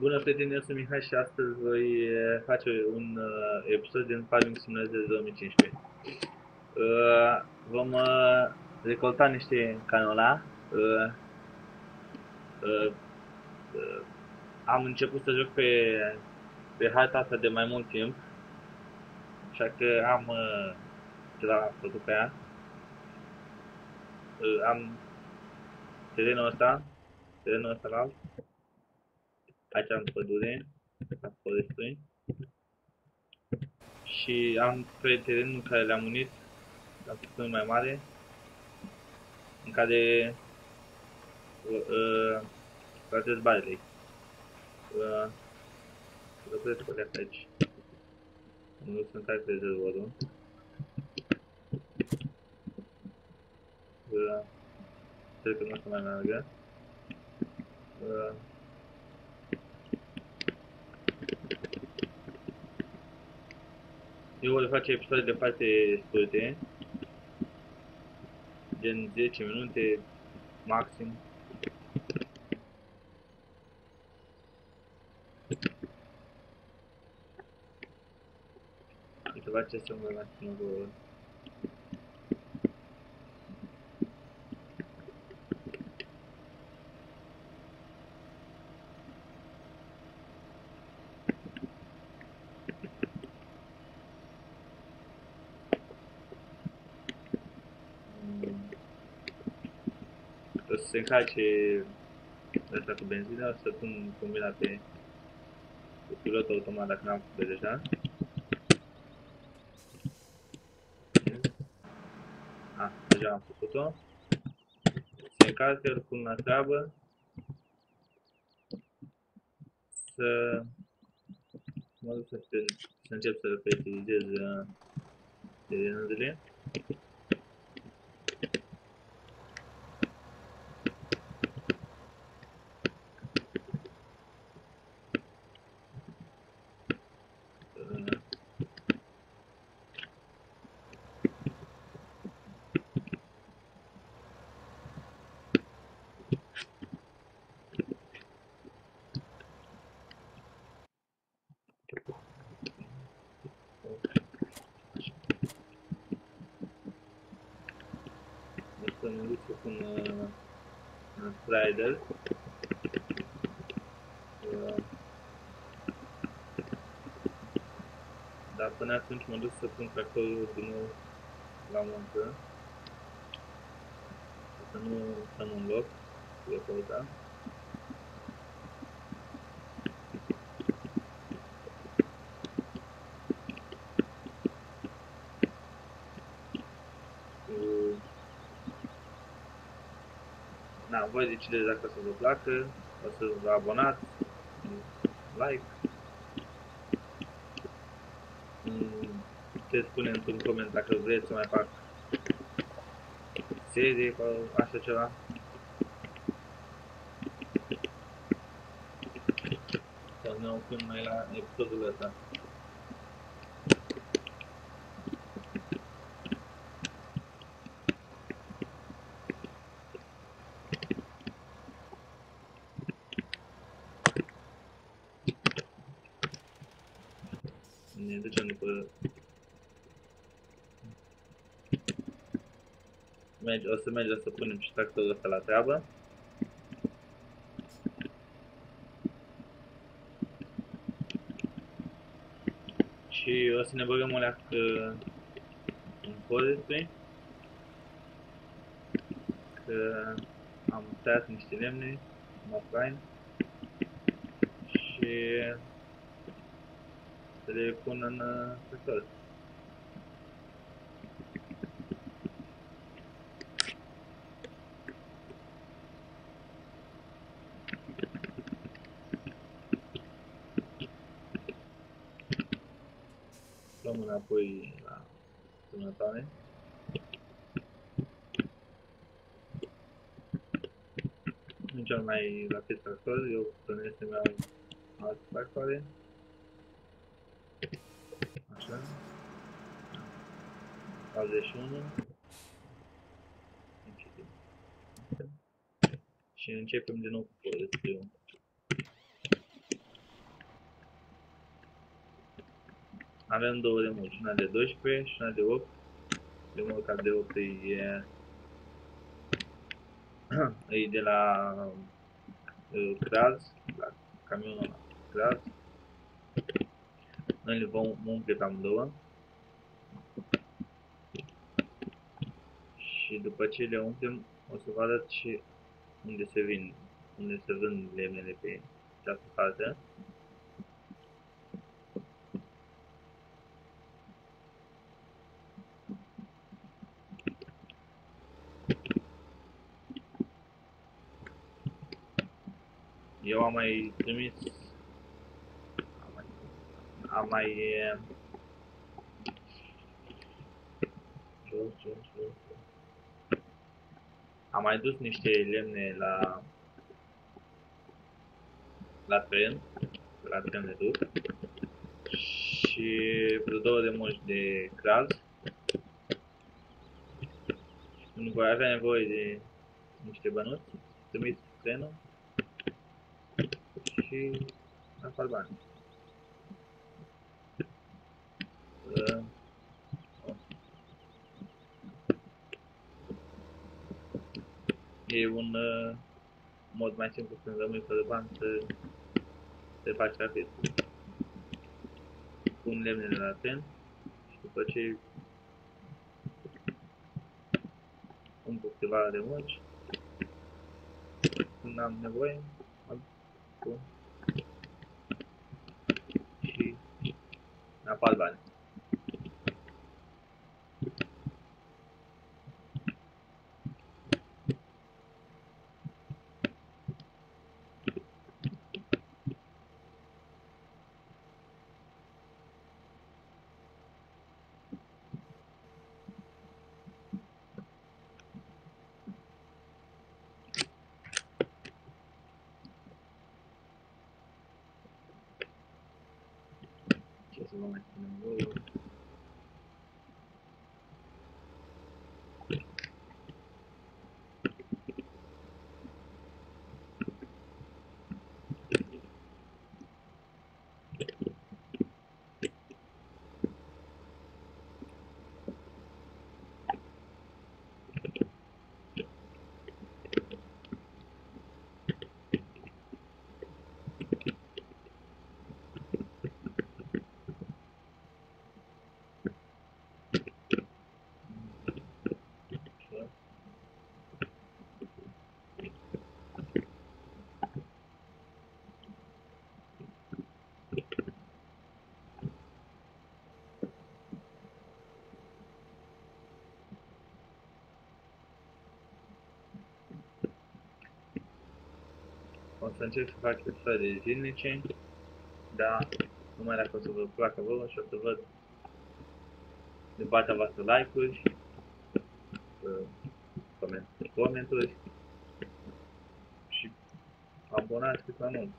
Bună prieteni, eu sunt Mihai și astăzi voi face un episod din Farming Simulator 2015. Vom recolta niște canola. Uh, uh, uh, Am început să joc pe harta asta de mai mult timp, așa că am ceva făcut pe ea. Am terenul ăsta la alt. Aici am pădure, am forestry și am pe terenul care le-am unit, l-am făcut mai mare, în care plantez barley. Lucrez cu alea aici. Nu sunt care rezervorul. Sper că nu o să mai meargă. Eu voi face episoade de foarte scurte, gen 10 minute maxim. Câteva ce să mă maxim acolo. O să se încarce ăsta cu benzină, o să pun combina pe pilot automat dacă n-am făcut deja. Deja am făcut-o. Se încarcă, îl pun la treabă. Să mă duc să încep să fertilizez terenurile. Să mă duc să pun slider. Dar până atunci mă duc să pun tractorul din nou la muncă. Să nu stăm în loc cu recolta. Voi decideți dacă să vă placă, o să vă abonați, like. Puteți spune într-un coment dacă vreți să mai fac serie sau așa ceva. Sau ne oprim mai la episodul ăsta. Ne ducem după... O să mergem să punem și tractorul ăsta la treabă. Și o să ne băgăm o leacă în forestry. Că am tăiat niște lemne în offline. Și să le pun în tractor. Luăm înapoi la sănătate. Mergem mai rapid tractor, eu plănesc să-mi iau alte tractoare. Așa. 41. Și începem din nou cu forestry. Avem două de mulți, una de 12 și una de 8. Remorca de 8 e de la Graz, la camionul ăla Graz. Noi le vom umple pe amândouă. Și după ce le umplem, o să vă arăt și unde se vând lemnele pe această hartă. Eu am mai trimis, am mai dus niște lemne la tren de duc și vreo 2 de moși de craz. Nu voi avea nevoie de niște bănuți, trimiți trenul și apar bani. E un mod mai simplu când rămâi fără bani să te faci rapid. Pun lemnele la tren și după ce umplu câteva de mulci, când am nevoie, mă pun și apar bani. Ce să vă mai spunem vouă? O să încerc să fac testări zilnice, dar numai dacă o să vă placă vouă și o să văd de partea voastră like-uri, comenturi și abonați cât mai mult.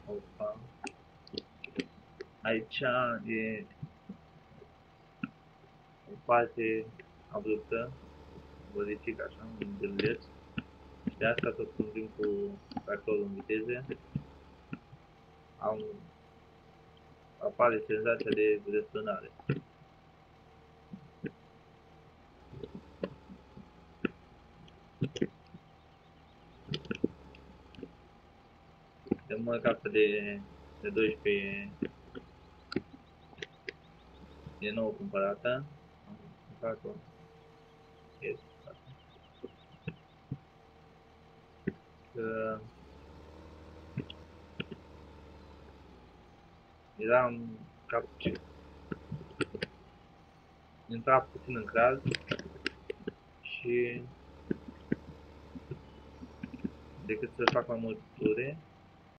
Opa. Aici e o parte abruptă, vă zic așa, un gâldeț. Și de asta tot când vin cu tractorul în viteze, apare senzația de răsturnare. De mult capă de 12 e nouă cumpărată. Am cumpărat-o. Eram cap ce intra puțin în craz și decât să fac mai multe ture,